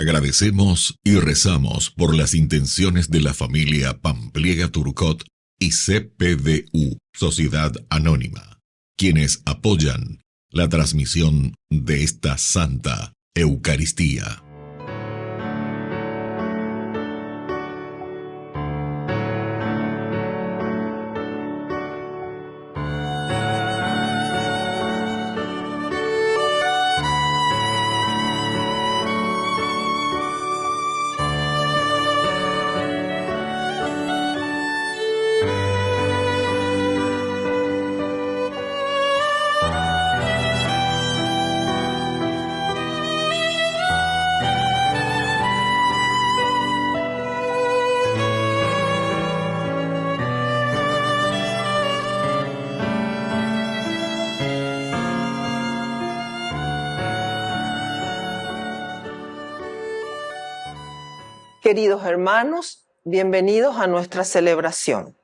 Agradecemos y rezamos por las intenciones de la familia Pampliega Turcot y CPDU, Sociedad Anónima, quienes apoyan la transmisión de esta Santa Eucaristía. Queridos hermanos, bienvenidos a nuestra celebración.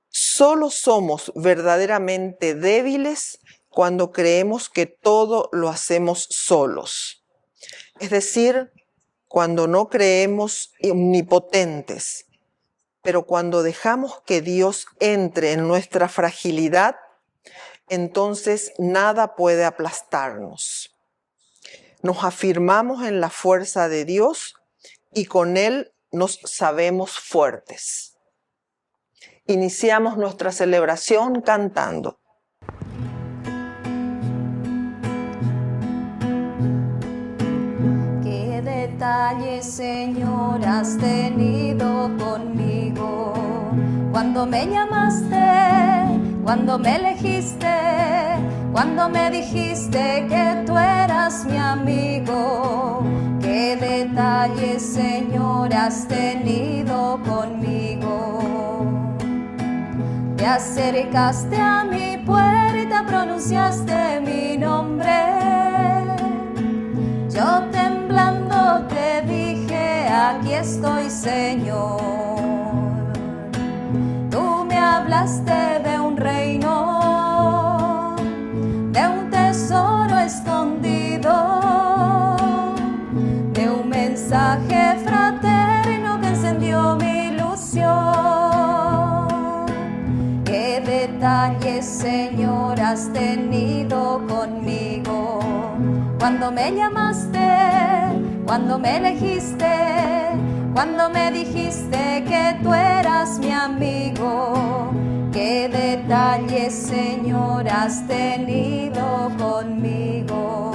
Solo somos verdaderamente débiles cuando creemos que todo lo hacemos solos. Es decir, cuando no creemos omnipotentes, pero cuando dejamos que Dios entre en nuestra fragilidad, entonces nada puede aplastarnos. Nos afirmamos en la fuerza de Dios y con Él nos sabemos fuertes. Iniciamos nuestra celebración cantando. Qué detalles, Señor, has tenido conmigo. Cuando me llamaste, cuando me elegiste, cuando me dijiste que tú eras mi amigo. Qué detalles, Señor, has tenido conmigo. Te acercaste a mi puerta, pronunciaste mi nombre. Yo temblando te dije, aquí estoy, Señor. Tú me hablaste de un reino, de un tesoro escondido, de un mensaje fraterno que encendió mi ilusión. Qué detalles, Señor, has tenido conmigo. Cuando me llamaste, cuando me elegiste, cuando me dijiste que tú eras mi amigo. Qué detalles, Señor, has tenido conmigo.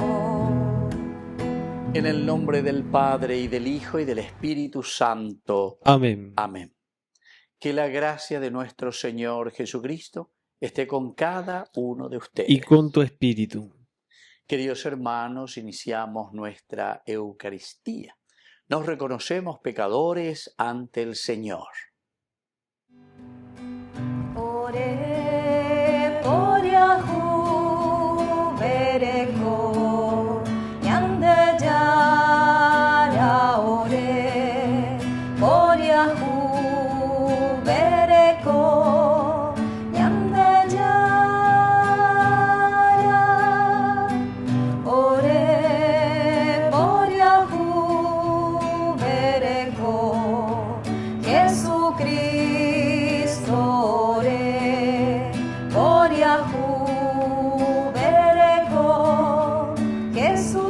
En el nombre del Padre, y del Hijo, y del Espíritu Santo. Amén. Amén. Que la gracia de nuestro Señor Jesucristo esté con cada uno de ustedes. Y con tu espíritu. Queridos hermanos, iniciamos nuestra Eucaristía. Nos reconocemos pecadores ante el Señor. Ore por Yahu bereko yande yara ore por Yahu bereko yande yara ore por Yahu bereko Jesucristo ore por Yahu bereko Jesucristo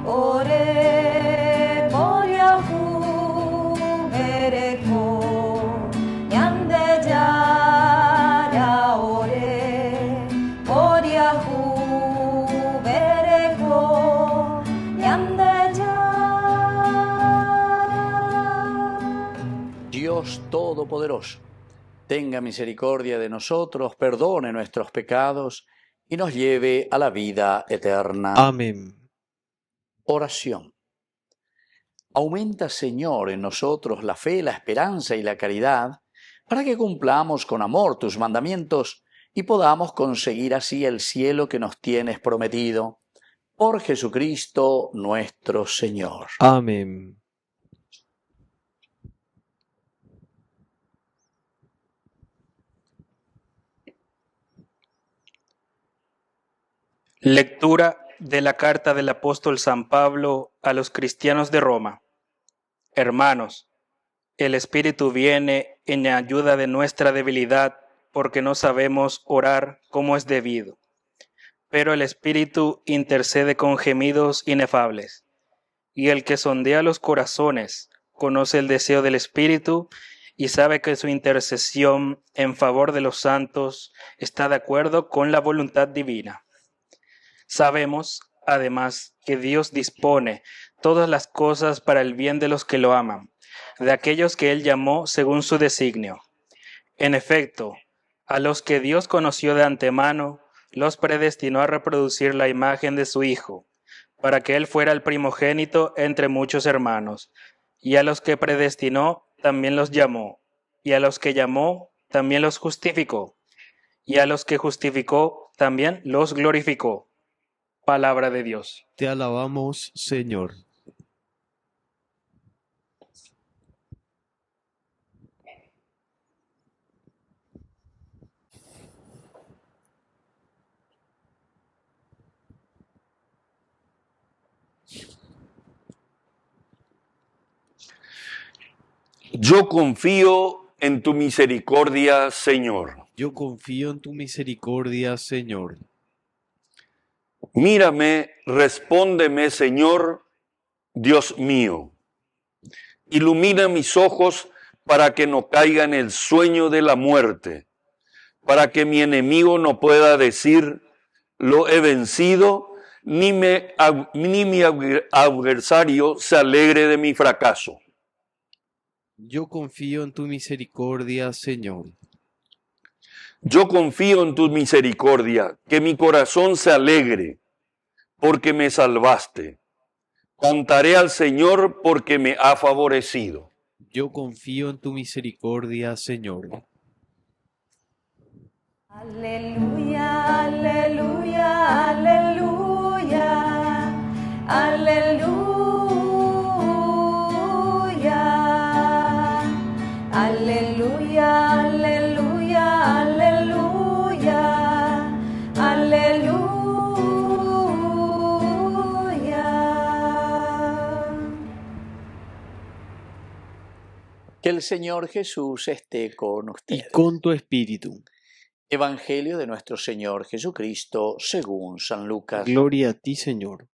ore por Yahu bereko yande yara ore por Yahu bereko yande yara. Dios Todopoderoso, tenga misericordia de nosotros, perdone nuestros pecados y nos lleve a la vida eterna. Amén. Oración. Aumenta, Señor, en nosotros la fe, la esperanza y la caridad, para que cumplamos con amor tus mandamientos y podamos conseguir así el cielo que nos tienes prometido. Por Jesucristo nuestro Señor. Amén. Lectura de la carta del apóstol San Pablo a los cristianos de Roma. Hermanos, el Espíritu viene en ayuda de nuestra debilidad porque no sabemos orar como es debido. Pero el Espíritu intercede con gemidos inefables. Y el que sondea los corazones conoce el deseo del Espíritu y sabe que su intercesión en favor de los santos está de acuerdo con la voluntad divina. Sabemos, además, que Dios dispone todas las cosas para el bien de los que lo aman, de aquellos que Él llamó según su designio. En efecto, a los que Dios conoció de antemano, los predestinó a reproducir la imagen de su Hijo, para que Él fuera el primogénito entre muchos hermanos. Y a los que predestinó, también los llamó, y a los que llamó, también los justificó, y a los que justificó, también los glorificó. Palabra de Dios. Te alabamos, Señor. Yo confío en tu misericordia, Señor. Yo confío en tu misericordia, Señor. Mírame, respóndeme, Señor, Dios mío. Ilumina mis ojos para que no caiga en el sueño de la muerte, para que mi enemigo no pueda decir, lo he vencido, ni mi adversario se alegre de mi fracaso. Yo confío en tu misericordia, Señor. Yo confío en tu misericordia, que mi corazón se alegre, porque me salvaste. Cantaré al Señor porque me ha favorecido. Yo confío en tu misericordia, Señor. Aleluya, aleluya, aleluya, aleluya, aleluya, aleluya, aleluya, aleluya. Que el Señor Jesús esté con Y ustedes. con tu espíritu. Evangelio de nuestro Señor Jesucristo según San Lucas. Gloria a ti, Señor.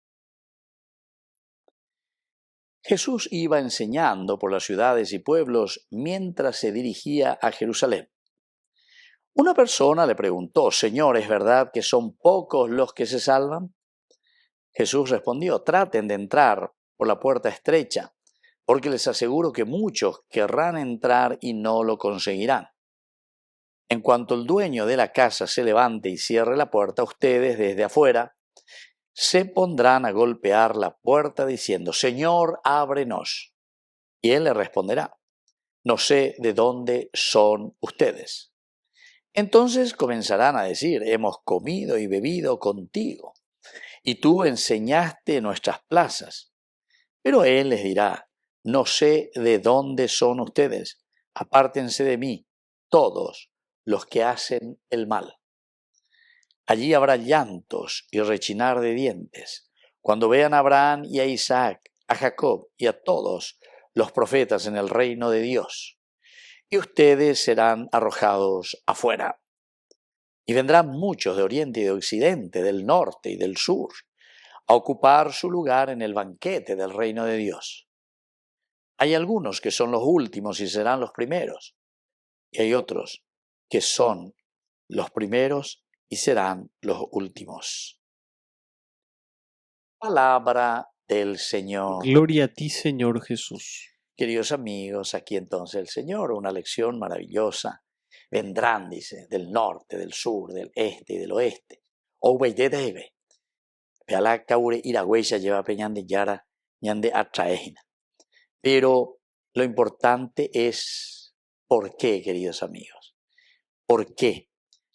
Jesús iba enseñando por las ciudades y pueblos mientras se dirigía a Jerusalén. Una persona le preguntó: Señor, ¿es verdad que son pocos los que se salvan? Jesús respondió: traten de entrar por la puerta estrecha, porque les aseguro que muchos querrán entrar y no lo conseguirán. En cuanto el dueño de la casa se levante y cierre la puerta, ustedes desde afuera se pondrán a golpear la puerta diciendo: Señor, ábrenos. Y él le responderá: no sé de dónde son ustedes. Entonces comenzarán a decir: hemos comido y bebido contigo, y tú enseñaste en nuestras plazas. Pero él les dirá: no sé de dónde son ustedes, apártense de mí, todos los que hacen el mal. Allí habrá llantos y rechinar de dientes, cuando vean a Abraham y a Isaac, a Jacob y a todos los profetas en el reino de Dios. Y ustedes serán arrojados afuera. Y vendrán muchos de oriente y de occidente, del norte y del sur, a ocupar su lugar en el banquete del reino de Dios. Hay algunos que son los últimos y serán los primeros, y hay otros que son los primeros y serán los últimos. Palabra del Señor. Gloria a ti, Señor Jesús. Queridos amigos, aquí entonces el Señor, una lección maravillosa. Vendrán, dice, del norte, del sur, del este y del oeste. Oweidedebe. Peala kaure iragüeya lleva peñande yara, ñande atraejina. Pero lo importante es ¿por qué, queridos amigos? ¿Por qué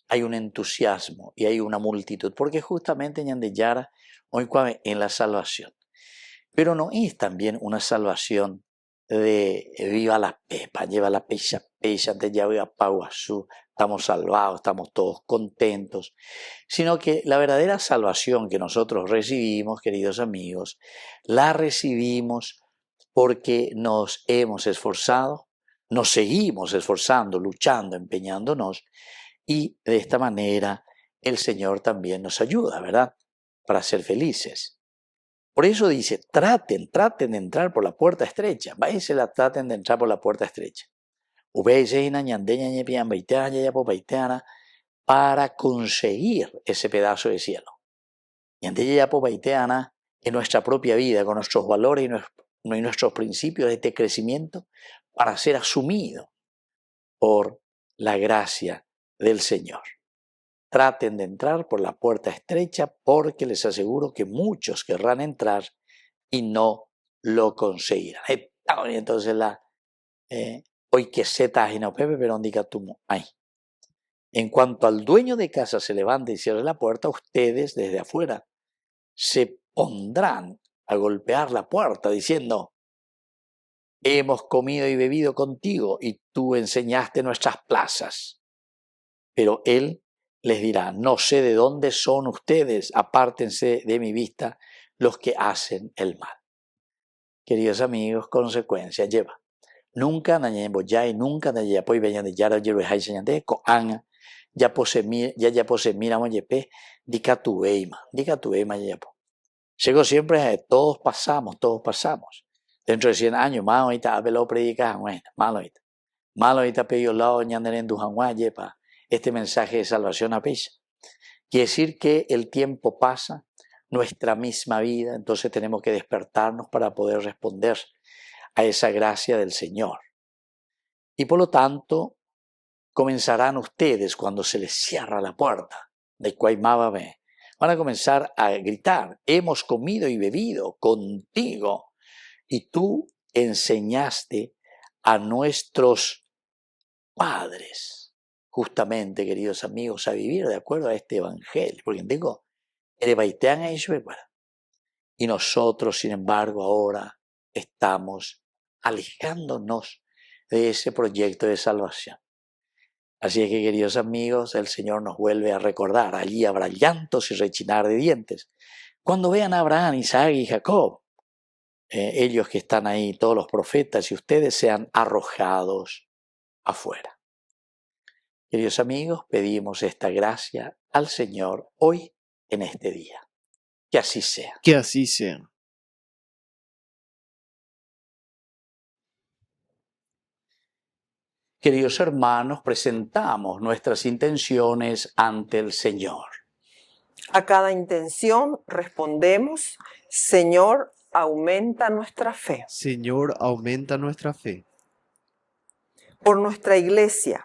hay un entusiasmo y hay una multitud? Porque justamente ñande yara hoy en la salvación. Pero no es también una salvación de viva la pepa, lleva la pecha, te llave a pauasú, estamos salvados, estamos todos contentos, sino que la verdadera salvación que nosotros recibimos, queridos amigos, la recibimos porque nos hemos esforzado, nos seguimos esforzando, luchando, empeñándonos, y de esta manera el Señor también nos ayuda, ¿verdad?, para ser felices. Por eso dice, traten de entrar por la puerta estrecha, traten de entrar por la puerta estrecha. Para conseguir ese pedazo de cielo. En nuestra propia vida, con nuestros valores y nuestros principios de este crecimiento, para ser asumido por la gracia del Señor. Traten de entrar por la puerta estrecha porque les aseguro que muchos querrán entrar y no lo conseguirán. Entonces hoy que setas y no pepe, pero indica tú ahí. En cuanto al dueño de casa se levante y cierre la puerta, ustedes desde afuera se pondrán a golpear la puerta diciendo, hemos comido y bebido contigo y tú enseñaste nuestras plazas. Pero él les dirá, no sé de dónde son ustedes, apártense de mi vista los que hacen el mal. Queridos amigos, consecuencia lleva. Nunca nadie boyay, nunca nadie apoy veñan de yara yero hay señante ko anga ya pose mira moyepe dicatueima ya po. Llegó siempre todos pasamos. Dentro de 100 años más ahorita habelo predicar, bueno, malo ahorita pedido lado ñanderen du yepa. Este mensaje de salvación a pecha. Quiere decir que el tiempo pasa, nuestra misma vida, entonces tenemos que despertarnos para poder responder a esa gracia del Señor. Y por lo tanto, comenzarán ustedes cuando se les cierra la puerta de Cuaymábame. Van a comenzar a gritar, hemos comido y bebido contigo y tú enseñaste a nuestros padres. Justamente, queridos amigos, a vivir de acuerdo a este evangelio, porque digo, y nosotros, sin embargo, ahora estamos alejándonos de ese proyecto de salvación. Así es que, queridos amigos, el Señor nos vuelve a recordar, allí habrá llantos y rechinar de dientes. Cuando vean a Abraham, Isaac y Jacob, ellos que están ahí, todos los profetas, y ustedes sean arrojados afuera. Queridos amigos, pedimos esta gracia al Señor hoy en este día. Que así sea. Que así sea. Queridos hermanos, presentamos nuestras intenciones ante el Señor. A cada intención respondemos, Señor, aumenta nuestra fe. Señor, aumenta nuestra fe. Por nuestra iglesia,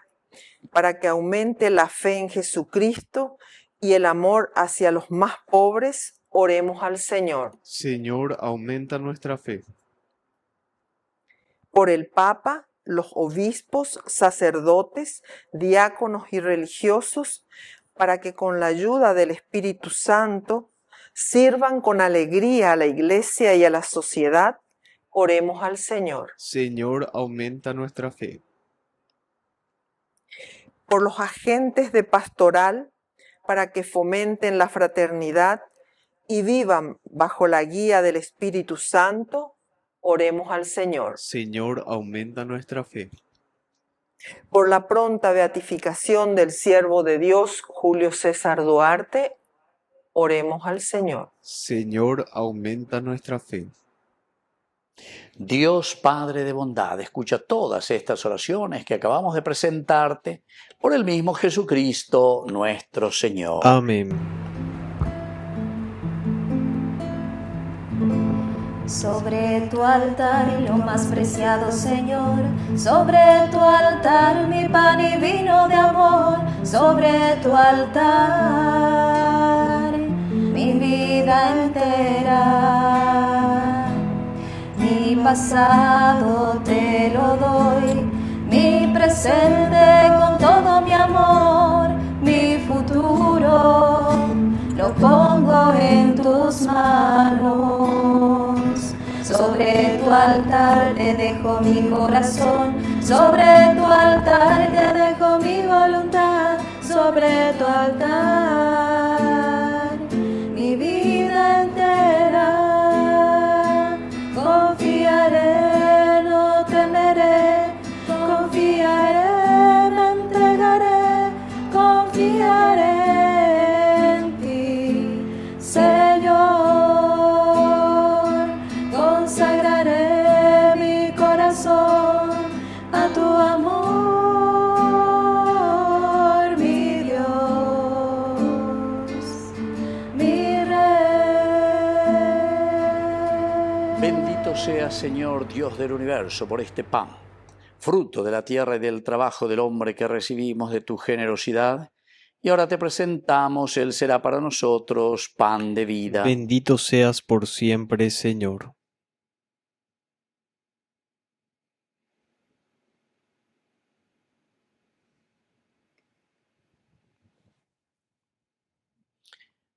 para que aumente la fe en Jesucristo y el amor hacia los más pobres, oremos al Señor. Señor, aumenta nuestra fe. Por el Papa, los obispos, sacerdotes, diáconos y religiosos, para que con la ayuda del Espíritu Santo sirvan con alegría a la iglesia y a la sociedad, oremos al Señor. Señor, aumenta nuestra fe. Por los agentes de pastoral, para que fomenten la fraternidad y vivan bajo la guía del Espíritu Santo, oremos al Señor. Señor, aumenta nuestra fe. Por la pronta beatificación del siervo de Dios, Julio César Duarte, oremos al Señor. Señor, aumenta nuestra fe. Dios Padre de bondad, escucha todas estas oraciones que acabamos de presentarte por el mismo Jesucristo nuestro Señor. Amén. Sobre tu altar y lo más preciado, Señor, sobre tu altar mi pan y vino de amor, sobre tu altar mi vida entera, mi pasado te lo doy, mi presente con todo mi amor, mi futuro lo pongo en tus manos. Sobre tu altar te dejo mi corazón, sobre tu altar te dejo mi voluntad. sobre tu altar mi vida entera. Confiaré, no temeré, confiaré, me entregaré, confiaré en ti, Señor. Consagraré mi corazón a tu amor, mi Dios, mi Rey. Bendito sea, Señor, Dios del universo, por este pan, fruto de la tierra y del trabajo del hombre que recibimos de tu generosidad. Y ahora te presentamos, Él será para nosotros pan de vida. Bendito seas por siempre, Señor.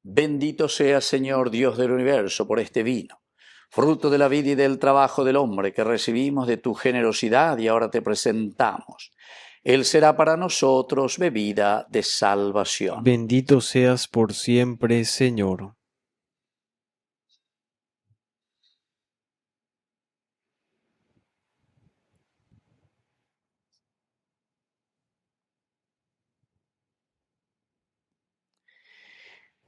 Bendito sea, Señor, Dios del universo, por este vino, fruto de la vida y del trabajo del hombre que recibimos de tu generosidad y ahora te presentamos. Él será para nosotros bebida de salvación. Bendito seas por siempre, Señor.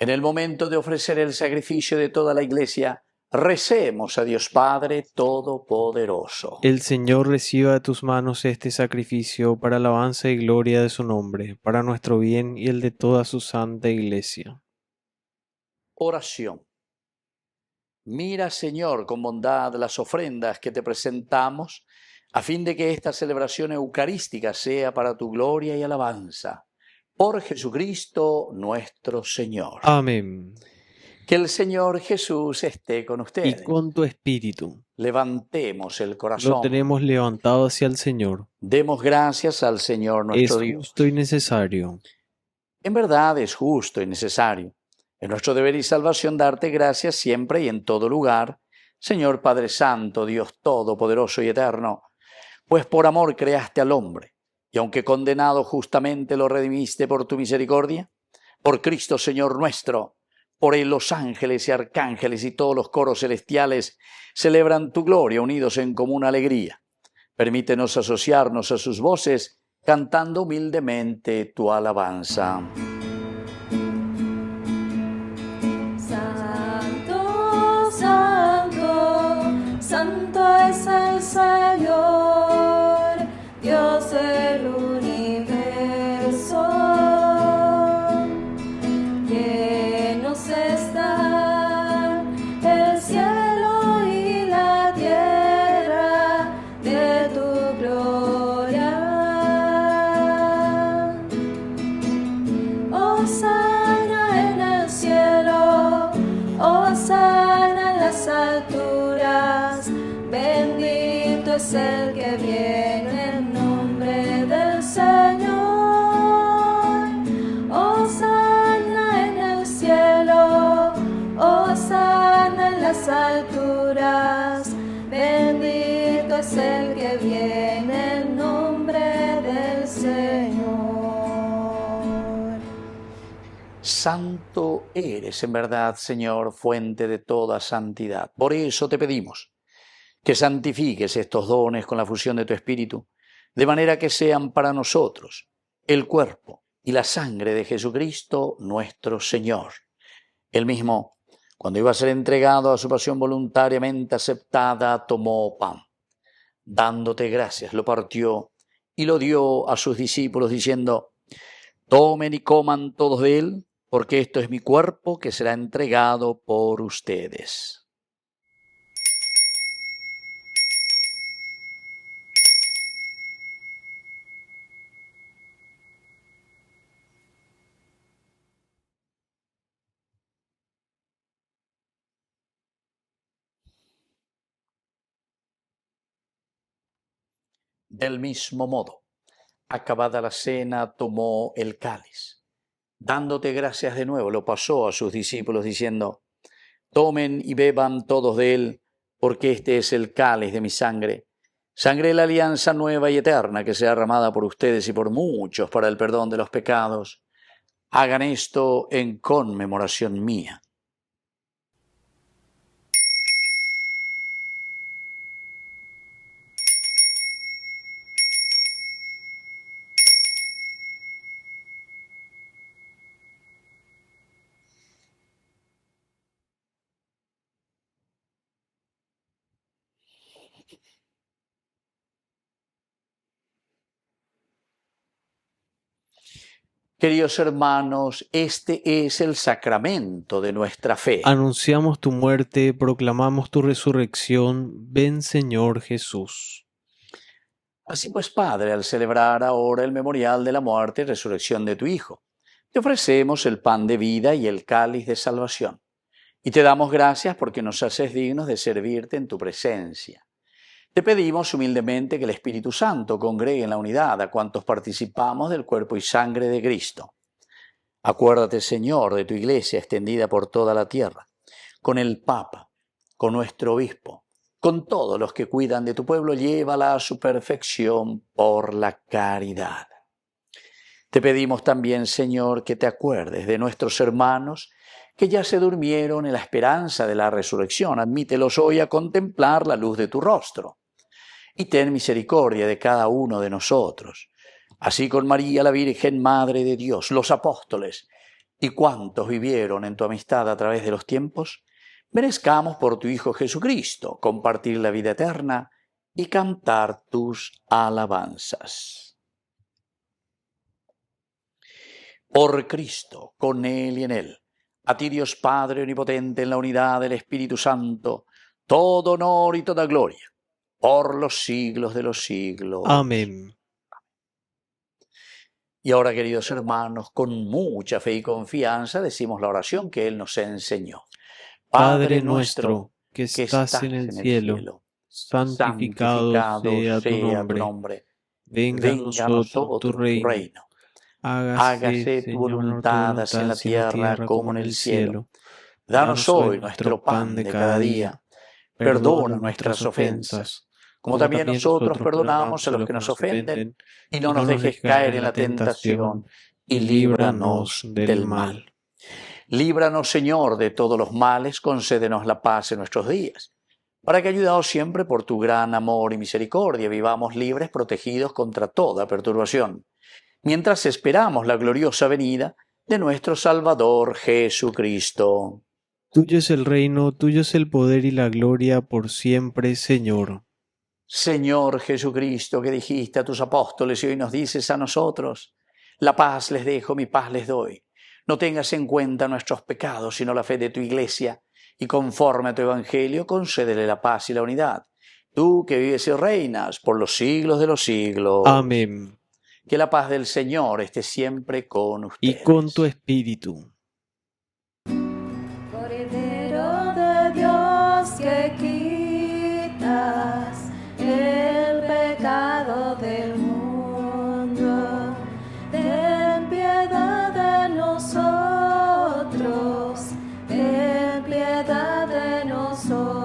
En el momento de ofrecer el sacrificio de toda la Iglesia, recemos a Dios Padre Todopoderoso. El Señor reciba de tus manos este sacrificio para alabanza y gloria de su nombre, para nuestro bien y el de toda su santa Iglesia. Oración. Mira, Señor, con bondad las ofrendas que te presentamos, a fin de que esta celebración eucarística sea para tu gloria y alabanza. Por Jesucristo nuestro Señor. Amén. Que el Señor Jesús esté con Y ustedes. con tu espíritu. Levantemos el corazón. Lo tenemos levantado hacia el Señor. Demos gracias al Señor nuestro Es Dios. justo y necesario. En verdad es justo y necesario. Es nuestro deber y salvación darte gracias siempre y en todo lugar, Señor Padre Santo, Dios Todopoderoso y Eterno, pues por amor creaste al hombre, y aunque condenado justamente lo redimiste por tu misericordia, por Cristo Señor nuestro, por él los ángeles y arcángeles y todos los coros celestiales celebran tu gloria unidos en común alegría. Permítenos asociarnos a sus voces, cantando humildemente tu alabanza. Santo, santo, santo es el Señor, Dios del universo. Llenos están el cielo y la tierra de tu gloria. Hosana en el cielo, hosana en las alturas, bendito es el que viene en nombre del Señor. Hosana en el cielo, hosana en las alturas, bendito es el que viene en nombre del Señor. Santo eres en verdad, Señor, fuente de toda santidad. Por eso te pedimos que santifiques estos dones con la fusión de tu Espíritu, de manera que sean para nosotros el cuerpo y la sangre de Jesucristo nuestro Señor. Él mismo, cuando iba a ser entregado a su pasión voluntariamente aceptada, tomó pan. Dándote gracias, lo partió y lo dio a sus discípulos, diciendo: tomen y coman todos de él, porque esto es mi cuerpo que será entregado por ustedes. Del mismo modo, acabada la cena, tomó el cáliz. Dándote gracias de nuevo, lo pasó a sus discípulos diciendo: tomen y beban todos de él, porque este es el cáliz de mi sangre, sangre de la alianza nueva y eterna que sea derramada por ustedes y por muchos para el perdón de los pecados. Hagan esto en conmemoración mía. Queridos hermanos, este es el sacramento de nuestra fe. Anunciamos tu muerte, proclamamos tu resurrección. Ven, Señor Jesús. Así pues, Padre, al celebrar ahora el memorial de la muerte y resurrección de tu Hijo, te ofrecemos el pan de vida y el cáliz de salvación. Y te damos gracias porque nos haces dignos de servirte en tu presencia. Te pedimos humildemente que el Espíritu Santo congregue en la unidad a cuantos participamos del cuerpo y sangre de Cristo. Acuérdate, Señor, de tu Iglesia extendida por toda la tierra, con el Papa, con nuestro Obispo, con todos los que cuidan de tu pueblo, llévala a su perfección por la caridad. Te pedimos también, Señor, que te acuerdes de nuestros hermanos que ya se durmieron en la esperanza de la resurrección. Admítelos hoy a contemplar la luz de tu rostro. Y ten misericordia de cada uno de nosotros. Así con María, la Virgen Madre de Dios, los apóstoles y cuantos vivieron en tu amistad a través de los tiempos, merezcamos por tu Hijo Jesucristo compartir la vida eterna y cantar tus alabanzas. Por Cristo, con Él y en Él, a ti Dios Padre Omnipotente, en la unidad del Espíritu Santo, todo honor y toda gloria, por los siglos de los siglos. Amén. Y ahora, queridos hermanos, con mucha fe y confianza decimos la oración que Él nos enseñó. Padre nuestro, que estás en el cielo, santificado sea tu nombre. Venga a nosotros tu reino. Hágase tu voluntad, así en la tierra como en el cielo. Danos hoy nuestro pan de cada día. Perdona nuestras ofensas, como también nosotros perdonamos a los que nos ofenden, y no nos dejes caer en la tentación, y líbranos del mal. Líbranos, Señor, de todos los males, concédenos la paz en nuestros días, para que, ayudados siempre por tu gran amor y misericordia, vivamos libres, protegidos contra toda perturbación, mientras esperamos la gloriosa venida de nuestro Salvador Jesucristo. Tuyo es el reino, tuyo es el poder y la gloria por siempre, Señor. Señor Jesucristo, que dijiste a tus apóstoles y hoy nos dices a nosotros, la paz les dejo, mi paz les doy. No tengas en cuenta nuestros pecados, sino la fe de tu Iglesia, y conforme a tu Evangelio, concédele la paz y la unidad. Tú que vives y reinas por los siglos de los siglos. Amén. Que la paz del Señor esté siempre con ustedes. Y con tu espíritu. Cordero de Dios, que quitas el pecado del mundo, ten piedad de nosotros, ten piedad de nosotros.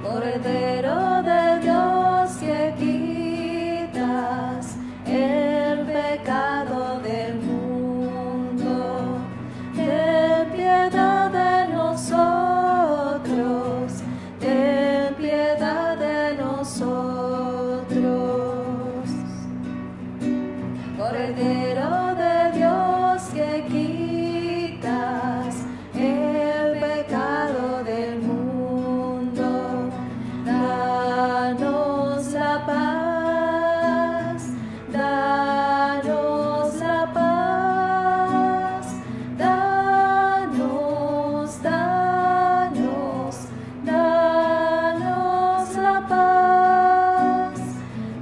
Cordero de Dios, que quitas el pecado del mundo, ten piedad de nosotros, ten piedad de nosotros. Cordero de Dios, que quitas el pecado del mundo, danos la paz, danos la paz, danos, danos, danos la paz,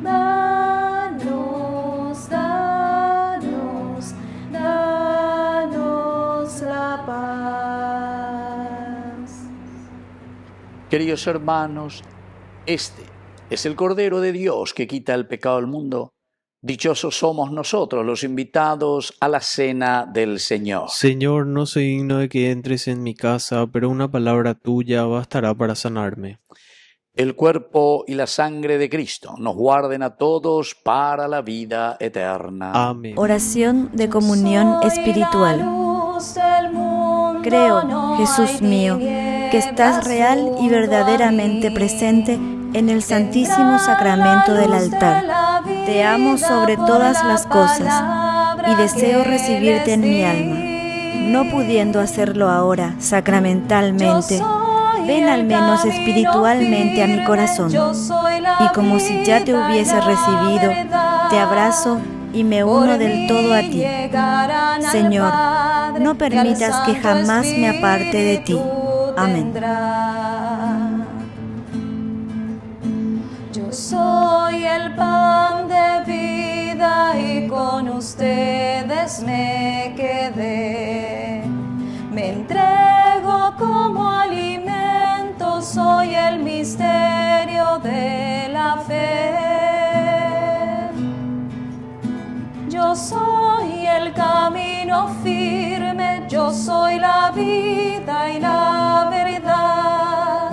danos, danos, danos la paz. Queridos hermanos, este es el Cordero de Dios que quita el pecado del mundo. Dichosos somos nosotros los invitados a la cena del Señor. Señor, no soy digno de que entres en mi casa, pero una palabra tuya bastará para sanarme. el cuerpo y la sangre de Cristo nos guarden a todos para la vida eterna. Amén. Oración de comunión espiritual. Creo, Jesús mío, que estás real y verdaderamente presente en el Santísimo Sacramento del altar. Te amo sobre todas las cosas y deseo recibirte en mi alma. No pudiendo hacerlo ahora sacramentalmente, ven al menos espiritualmente a mi corazón, y como si ya te hubiese recibido, te abrazo y me uno del todo a ti. Señor, no permitas que jamás me aparte de ti. Amén. Yo soy el pan de vida y con ustedes me quedé. Me entrego como alimento, soy el misterio de la fe. Yo soy el camino firme, yo soy la vida y la verdad.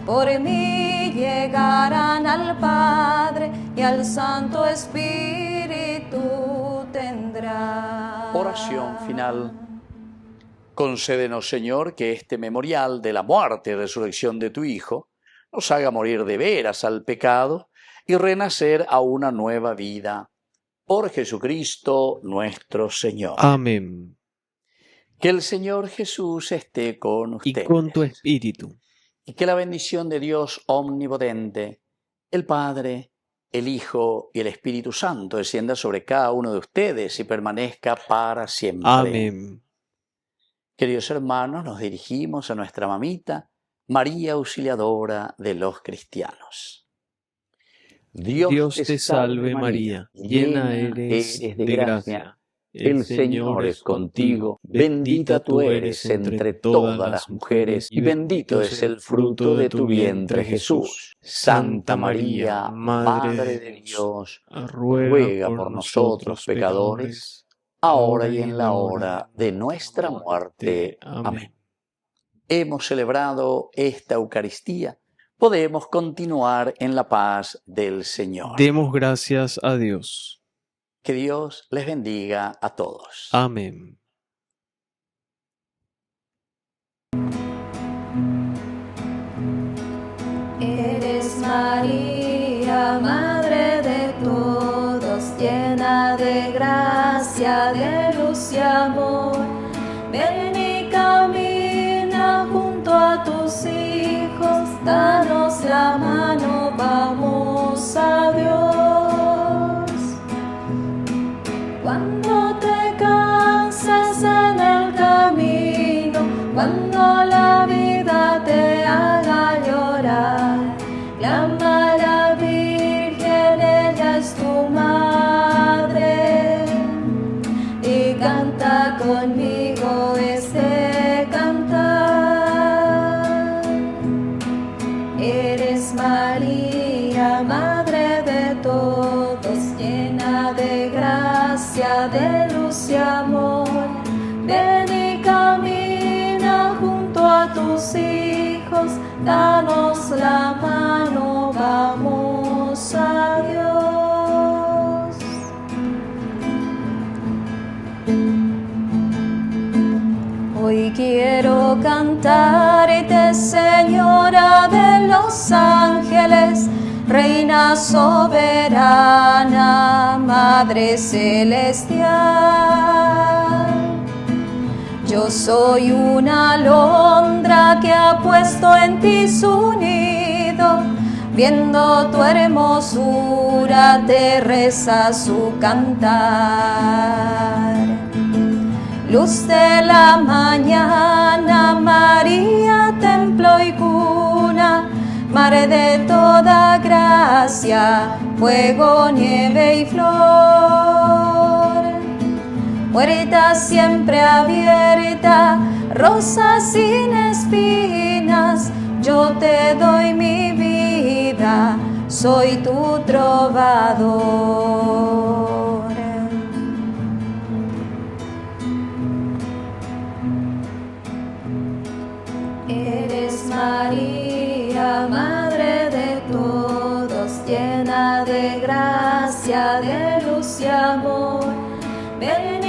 Por mí llegarán al Padre y al Santo Espíritu tendrán. Oración final. Concédenos, Señor, que este memorial de la muerte y resurrección de tu Hijo nos haga morir de veras al pecado y renacer a una nueva vida. Por Jesucristo nuestro Señor. Amén. Que el Señor Jesús esté con ustedes. Y con tu espíritu. Y que la bendición de Dios omnipotente, el Padre, el Hijo y el Espíritu Santo descienda sobre cada uno de ustedes y permanezca para siempre. Amén. Queridos hermanos, nos dirigimos a nuestra mamita, María Auxiliadora de los cristianos. Dios te salve María, llena eres de gracia. El Señor es contigo, bendita tú eres entre todas las mujeres, y bendito es el fruto de tu vientre, Jesús. Santa María, Madre de Dios, ruega por nosotros pecadores, ahora y en la hora de nuestra muerte. Amén. Hemos celebrado esta Eucaristía. Podemos continuar en la paz del Señor. Demos gracias a Dios. Que Dios les bendiga a todos. Amén. Eres María, Madre de todos, llena de gracia, de luz y amor. Ven y camina junto a tus hijos, danos la mano, vamos a Dios. Cuando te cansas en el camino, cuando la vida te haga llorar, clama a la Virgen, ella es tu madre, y canta conmigo este cantar. Eres María, Madre de todos, llena de gracia, de luz y amor. Ven y camina junto a tus hijos, danos la mano, vamos a Dios. Hoy quiero cantarte, Señora de los ángeles, Reina soberana, Madre celestial. Yo soy una alondra que ha puesto en ti su nido, viendo tu hermosura te reza su cantar. Luz de la mañana, María, templo y cuna, Madre de toda gracia, fuego, nieve y flor. Puerta siempre abierta, rosa sin espinas, yo te doy mi vida, soy tu trovador. Eres María, Madre de llena de gracia, de luz y amor. Ven